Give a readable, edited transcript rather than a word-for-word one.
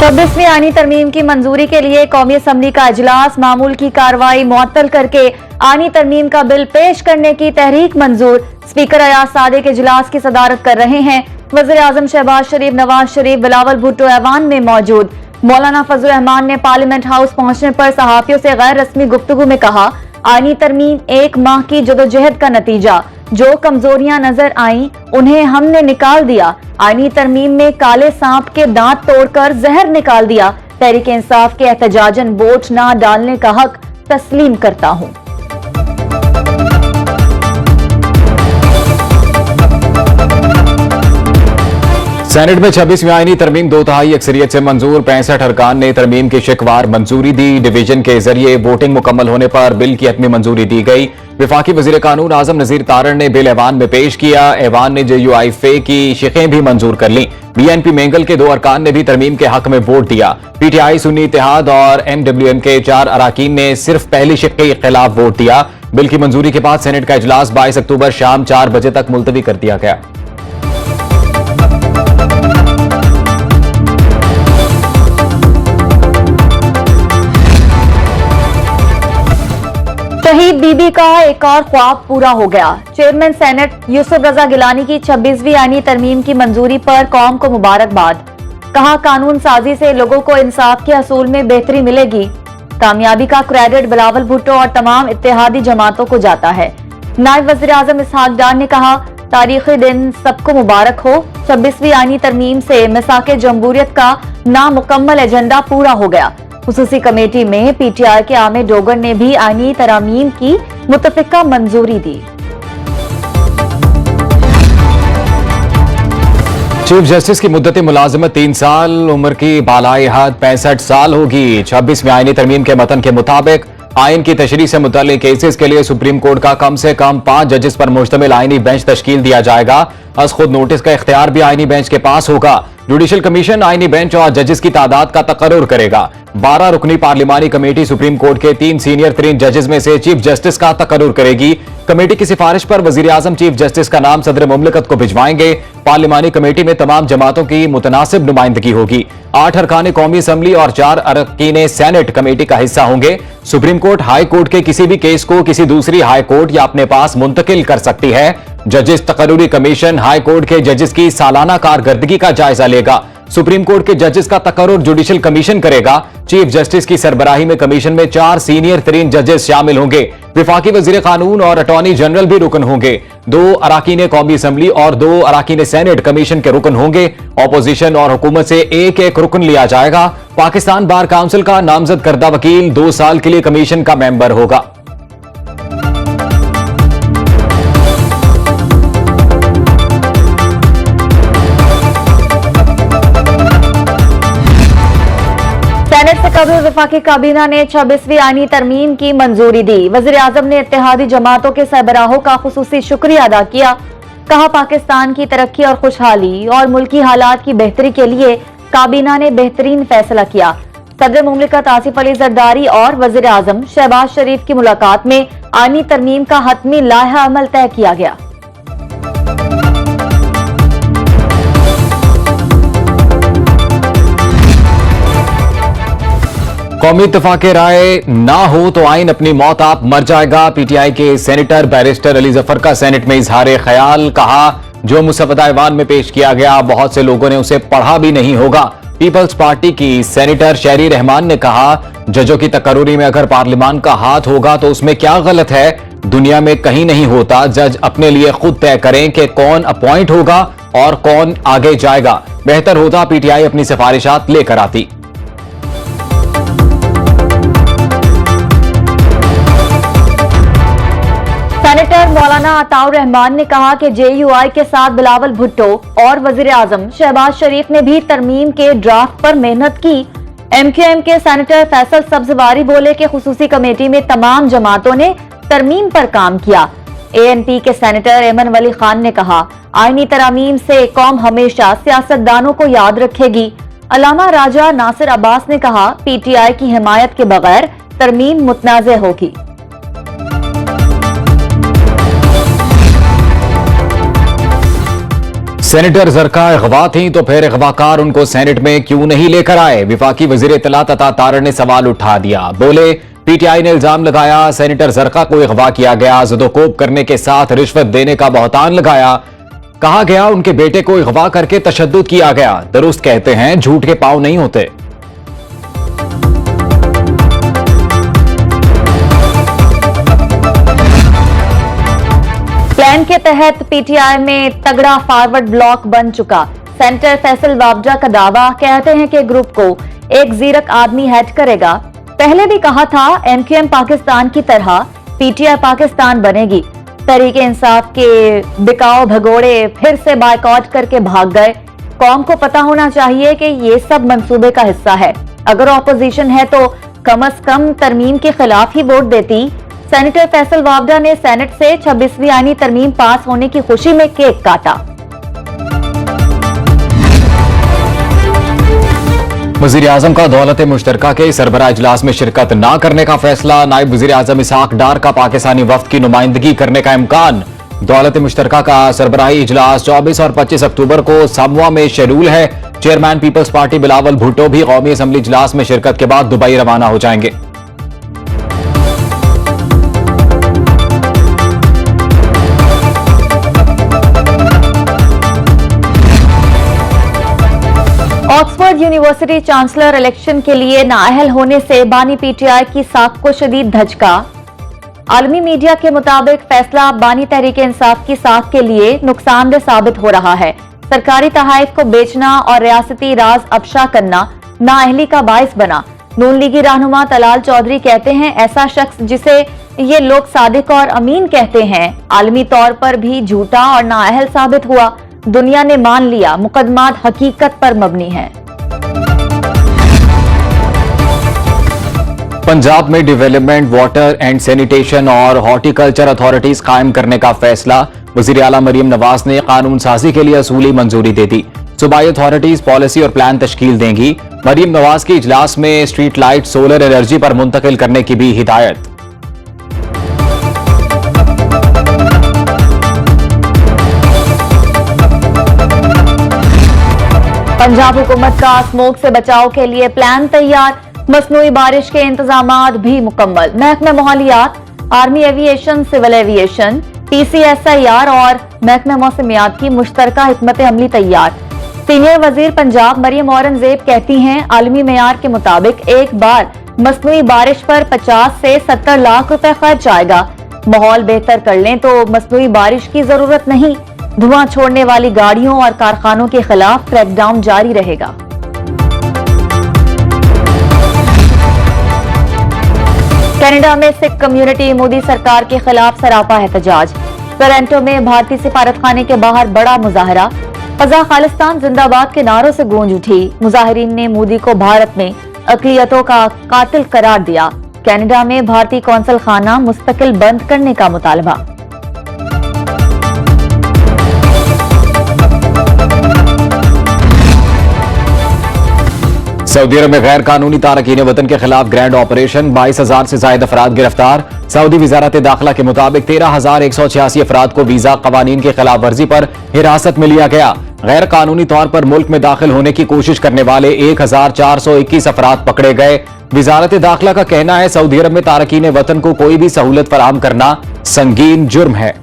26वीं आईनी तरमीम की मंजूरी के लिए कौमी असम्बली का इजलास, मामूल की कार्रवाई मुअत्तल करके आईनी तरमीम का बिल पेश करने की तहरीक मंजूर। स्पीकर अयाज सादिक इजलास की सदारत कर रहे हैं। वज़ीर आज़म शहबाज शरीफ, नवाज शरीफ, बिलावल भुट्टो ऐवान में मौजूद। मौलाना फजल रहमान ने पार्लियामेंट हाउस पहुंचने पर सहाफियों से गैर रस्मी गुफ्तगू में कहा, आईनी तरमीम 1 माह की जदोजहद का नतीजा, जो कमजोरियां नजर आईं उन्हें हमने निकाल दिया। आईनी तरमीम में काले सांप के दांत तोड़कर जहर निकाल दिया। तहरीक इंसाफ के एहतजाजन वोट ना डालने का हक तस्लीम करता हूं। सेनेट में 26वीं आईनी तरमीम 2/3 अक्सरियत से मंजूर। 65 अरकान ने तरमीम की शिकवार मंजूरी दी। डिवीजन के जरिए वोटिंग मुकम्मल होने पर बिल की हतमी मंजूरी दी गई। विफाकी वजीर कानून आजम नजीर तारण ने बिल ऐवान में पेश किया। ऐवान ने JUI की शिकें भी मंजूर कर ली। BNP मेंगल के 2 अरकान ने भी तरमीम के हक में वोट दिया। PTI, सुन्नी इत्तेहाद और MWM के 4 अराकीन ने सिर्फ पहली शिक के खिलाफ वोट दिया। बिल की मंजूरी के बाद सेनेट का इजलास 22 अक्टूबर शाम 4 बजे तक मुलतवी कर दिया गया। शहीद बीबी का एक और ख्वाब पूरा हो गया। चेयरमैन सेनेट यूसुफ रजा गिलानी की 26वीं आईनी तरमीम की मंजूरी पर कौम को मुबारकबाद। कहा, कानून साजी से लोगों को इंसाफ के असूल में बेहतरी मिलेगी। कामयाबी का क्रेडिट बिलावल भुट्टो और तमाम इत्तेहादी जमातों को जाता है। नायब वज़ीर आज़म इसहाक डार ने कहा, तारीखी दिन सबको मुबारक हो। 26वीं आईनी तरमीम से मिसाके जमहूरियत का नामुकम्मल एजेंडा पूरा हो गया। खुसूसी कमेटी में PTI के आमिर डोगर ने भी आईनी तरमीम की मुतफिका मंजूरी दी। चीफ जस्टिस की मुद्दत मुलाजमत 3 साल, उम्र की बालाई हद 65 साल होगी। 26वीं आईनी तरमीम के मतन के मुताबिक आइन की तशरीह से मुतल्लिक केसेस के लिए सुप्रीम कोर्ट का कम से कम 5 जजेस पर मुश्तमिल आईनी बेंच तश्कील दिया जाएगा। अज खुद नोटिस का इख्तियार भी आईनी बेंच के पास होगा। जुडिशल कमीशन आईनी बेंच और जजेस की तादाद का तकर्रुर करेगा। 12 रुकनी पार्लिमानी कमेटी सुप्रीम कोर्ट के 3 सीनियर तरीन जजेस में से चीफ जस्टिस का तकर्रुर करेगी। कमेटी की सिफारिश पर वजीर आजम चीफ जस्टिस का नाम सदर मुमलिकत को भिजवाएंगे। पार्लिमानी कमेटी में तमाम जमातों की मुतनासिब नुमाइंदगी होगी। 8 अरकान कौमी असम्बली और 4 अरकान सेनेट कमेटी का हिस्सा होंगे। सुप्रीम कोर्ट हाई कोर्ट के किसी भी केस को किसी दूसरी हाई कोर्ट या अपने पास मुंतकिल कर सकती है। जजेस तकर्रुरी कमीशन हाई कोर्ट के जजेस की सालाना कारकर्दगी का जायजा लेगा। सुप्रीम कोर्ट के जजेस का तकर्रुर जुडिशल कमीशन करेगा। चीफ जस्टिस की सरबराही में कमीशन में 4 सीनियर तरीन जजेस शामिल होंगे। विफाकी वजीर कानून और अटॉर्नी जनरल भी रुकन होंगे। 2 अराकीन कौमी असम्बली और 2 अराकीन सेनेट कमीशन के रुकन होंगे। ऑपोजिशन और हुकूमत से एक रुकन लिया जाएगा। पाकिस्तान बार काउंसिल का नामजद करदा वकील 2 साल के लिए कमीशन का मेंबर होगा। सेनेट से कबल वफाकी काबीना ने 26वीं आईनी तरमीम की मंजूरी दी। वज़ीर आज़म ने इत्तेहादी जमातों के सरबराहों का खुसूसी शुक्रिया अदा किया। कहा, पाकिस्तान की तरक्की और खुशहाली और मुल्की हालात की बेहतरी के लिए काबीना ने बेहतरीन फैसला किया। सदर मुमलिकत आसिफ अली जरदारी और वज़ीर आज़म शहबाज शरीफ की मुलाकात में आईनी तरमीम का हतमी लायहा अमल तय किया गया। कौमी इत्तेफाक राय ना हो तो आइन अपनी मौत आप मर जाएगा। PTI के सेनेटर बैरिस्टर अली जफर का सेनेट में इजहार ख्याल। कहा, जो मुसवदा ऐवान में पेश किया गया बहुत से लोगों ने उसे पढ़ा भी नहीं होगा। पीपल्स पार्टी की सेनेटर शहरी रहमान ने कहा, जजों की तकर्रुरी में अगर पार्लियामान का हाथ होगा तो उसमें क्या गलत है। दुनिया में कहीं नहीं होता। जज अपने लिए खुद तय करें कि कौन अपॉइंट होगा और कौन आगे जाएगा। बेहतर होता PTI अपनी सिफारिशात लेकर आती। सेनेटर मौलाना अताउर रहमान ने कहा कि JUI के साथ बिलावल भुट्टो और वजीर आजम शहबाज शरीफ ने भी तरमीम के ड्राफ्ट पर मेहनत की। MQM के सेनेटर फैसल सब्जवारी बोले कि खुसूसी कमेटी में तमाम जमातों ने तरमीम पर काम किया। ANP के सेनेटर एमन वली खान ने कहा, आईनी तरमीम से कौम हमेशा सियासतदानों को याद रखेगी। अलामा राजा नासिर अब्बास ने कहा, PTI की हिमायत के बगैर तरमीम मुतनाज़े होगी। सेनेटर जरका अगवा थी तो फिर अगवाकार उनको सेनेट में क्यों नहीं लेकर आए? विफाकी वजीर इत्तलात अता तारड़ ने सवाल उठा दिया। बोले, पीटीआई ने इल्जाम लगाया सेनेटर जरका को अगवा किया गया, ज़ुदोकोब करने के साथ रिश्वत देने का बहतान लगाया। कहा गया उनके बेटे को अगवा करके तशद्दुद किया गया। दुरुस्त कहते हैं, झूठ के पांव नहीं होते। प्लान के तहत पीटीआई में तगड़ा फॉरवर्ड ब्लॉक बन चुका। सेनेटर फैसल वावजा का दावा, कहते हैं कि ग्रुप को एक जीरक आदमी हेड करेगा। पहले भी कहा था एमक्यूएम पाकिस्तान की तरह पीटीआई पाकिस्तान बनेगी। तहरीक इंसाफ के बिकाऊ भगोड़े फिर से बायकॉट करके भाग गए। कौम को पता होना चाहिए कि ये सब मंसूबे का हिस्सा है। अगर ऑपोजिशन है तो कम से कम तरमीम के खिलाफ ही वोट देती। सेनेटर फैसल वावजा ने सेनेट से 26वीं आईनी तरमीम पास होने की खुशी में केक काटा। वजीर आजम का दौलत मुश्तरका के सरबराह इजलास में शिरकत न करने का फैसला। नायब वजीर आजम इसहाक डार का पाकिस्तानी वफ्द की नुमाइंदगी करने का इम्कान। दौलत मुश्तरका का सरबराही इजलास 24 और 25 अक्टूबर को सामुआ में शेड्यूल है। Chairman people's party Bilawal Bhutto भी कौमी असम्बली इजलास में शिरकत के बाद दुबई रवाना हो जाएंगे। ऑक्सफोर्ड यूनिवर्सिटी चांसलर इलेक्शन के लिए नाअहल होने से बानी पीटीआई की साख को शदीद धचका। आलमी मीडिया के मुताबिक फैसला बानी तहरीक इंसाफ की साख के लिए नुकसानदेह साबित हो रहा है। सरकारी तहाइफ को बेचना और रियासती राज अफशा करना नाअहली का बाइस बना। नून लीगी रहनुमा तलाल चौधरी कहते हैं, ऐसा शख्स जिसे ये लोग सादिक और अमीन कहते हैं आलमी तौर पर भी झूठा और नाअहल साबित हुआ। दुनिया ने मान लिया मुकदमात हकीकत पर मबनी है। पंजाब में डेवलपमेंट, वाटर एंड सैनिटेशन और हॉर्टिकल्चर अथॉरिटीज कायम करने का फैसला। वजीर आला मरियम नवाज ने कानून साजी के लिए असूली मंजूरी दे दी। सूबाई अथॉरिटीज पॉलिसी और प्लान तश्कील देंगी। मरियम नवाज की इजलास में स्ट्रीट लाइट, सोलर एनर्जी पर मुंतकिल करने की भी हिदायत। पंजाब हुकूमत का स्मोक से बचाव के लिए प्लान तैयार। मसनूई बारिश के इंतजामात भी मुकम्मल। महकमा मोहालियात, army aviation, civil aviation, PCSIR और महकमा मौसमियात की मुश्तरका हिकमत अमली तैयार। सीनियर वजीर पंजाब मरियम औरंगजेब कहती हैं, आलमी मेयार के मुताबिक एक बार मसनूई बारिश पर 50 से 70 लाख रुपए खर्च आएगा। माहौल बेहतर कर लें तो मसनूई बारिश की जरूरत नहीं। धुआं छोड़ने वाली गाड़ियों और कारखानों के खिलाफ क्रैकडाउन जारी रहेगा। कनाडा में सिख कम्युनिटी मोदी सरकार के खिलाफ सरापा एहतजाज। टोरंटो में भारतीय सिफारतखाने के बाहर बड़ा मुजाहरा। फजा खालिस्तान जिंदाबाद के नारों से गूंज उठी। मुजाहिरीन ने मोदी को भारत में अकलियतों का कातिल करार दिया। कनाडा में भारतीय कौंसल खाना मुस्तकिल बंद करने का मुतालबा। सऊदी अरब में गैर कानूनी तारकीन वतन के खिलाफ ग्रैंड ऑपरेशन। 22,000 से ज्यादा अफराद गिरफ्तार। सऊदी वजारत दाखिला के मुताबिक 13,186 अफराद को वीजा कवानीन की खिलाफ वर्जी पर हिरासत में लिया गया। गैर कानूनी तौर पर मुल्क में दाखिल होने की कोशिश करने वाले 1,421 अफराद पकड़े गए। वजारत दाखिला का कहना है, सऊदी अरब में तारकीन वतन को कोई भी सहूलत फराहम करना संगीन जुर्म है।